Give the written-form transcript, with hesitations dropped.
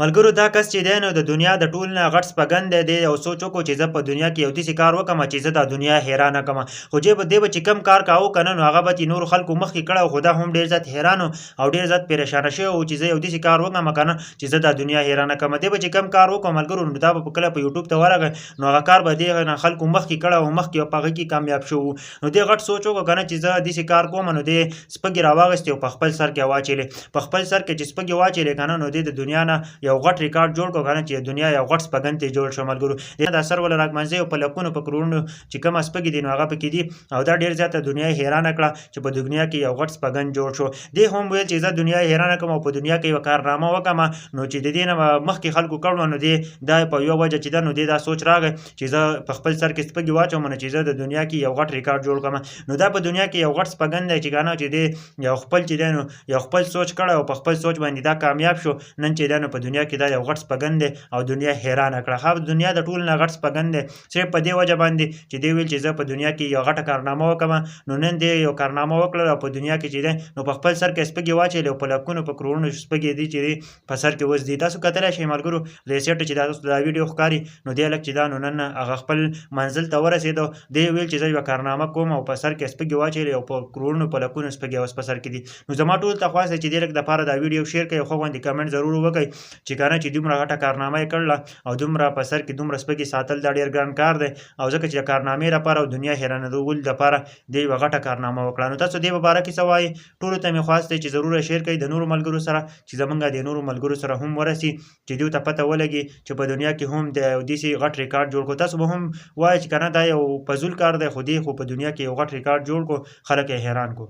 ملګرو دا کس چې دی نو د دنیا د ټول نه غټ سپګن دی. دی یو سوچ وکړو چې زه په دنیا کې یو داسې کار وکړم چې زه دا دنیا حیرانه کړم. خو دی به چې کوم کار کاوه که نه نو هغه به چې نورو خلکو مخکې کړی او خو دا هم ډېر زیات حیران او ډېر زیات پریشانه شوی و چې زه یو داسې کار وکړم که نه چې زه دا دنیا حیرانه کړم. دی به چې کوم کار وکړو ملګرو نو دا به کله په یوټیوب ته ورغی نو هغه کار به دې نه خلکو مخکې کړی او مخکې په هغه کې کامیاب شو. نو دی غټ سوچ وکړو که نه چې زه داسې کار کوم نو دی سپږې راواغېستې او په خپل سر کې واچولې. په خپل سر کې چې سپږې واچولې که نه نو دی د دنیا نه یو غټ ریکارډ جوړ کړو که نه چې دنیا یو غټ سپګن ته جوړ شو. ملګرو دا سر ولا راګمنځي او په لکونو په کروڑونو چې کوم سپګې دي نو هغه پکې دي او دا ډېر زیاته دنیا حیرانه کړه چې په دنیا کې یو غټ سپګن جوړ شو. دی هم ویل چې زه دنیا حیرانه کړم او په دنیا کې یو کارنامه وکړم نو چې د دې نه مخکې خلکو کړو نو دی دا په یو وجه چې دا نو دی دا سوچ راغی چې زه په خپل سر کې سپګې واچوم نو چې زه د دنیا کې یو غټ ریکارډ جوړ کړم. نو دا په دنیا کې یو غټ سپګن دی چې کنه چې دی یو خپل چې دی نو یو خپل سوچ کړی او په خپل سوچ باندې دا کامیاب شو. نن چې دا نو په دنیا کې دا یو غټ سپګن دی او دنیا حیرانه کړه. خو دنیا د ټول نه غټ سپګن دی صرف په دې وجه باندې چې دی ویل چې زه په دنیا کې یو غټه کارنامه وکړم. نو نن دی یو کارنامه وکړله او په دنیا کې چې دی نو په خپل سر کې سپږې واچولې او په لکونو په کروڑونو سپږې دي چې دی په سر کې اوس دي. تاسو کتلی شئ ملګرو ریسیټ چې تاسو دا ویډیو ښکاري نو دی هلک چې دا نو نن هغه خپل منزل ته ورسېدو. دی ویل چې زه یوه کارنامه کوم او په سر کې سپږې واچولې او په کروڑونو په لکونو سپږې اوس په سر کې دي. نو زما ټول ته خواست دی چې دې هلک دپاره دا ویډیو شیر کړئ او ښه غوندې کمنټ ضرور وکړئ چې که نه چې دومره غټه کارنامه یې کړله او دومره په سر کې دومره سپږې ساتل دا ډېر ګران کار دی او ځکه چې د کارنامې لپاره او دنیا حیرانېدولو لپاره دی یوه غټه کارنامه وکړه. نو تاسو دې په باره کې څه وایئ؟ ټولو ته مې خواست دی چې ضرور شیر کړئ د نورو ملګرو سره چې زمونږ د نورو ملګرو سره هم ورسي چې دوی ته پته ولګي چې په دنیا کې هم د یو داسې غټ ریکارډ جوړ کړو. تاسو به هم وایئ چې که نه دا یو فضول کار دی خو دی خو په دنیا کې یو غټ ریکارډ جوړ کړو خلک یې حیران کړو.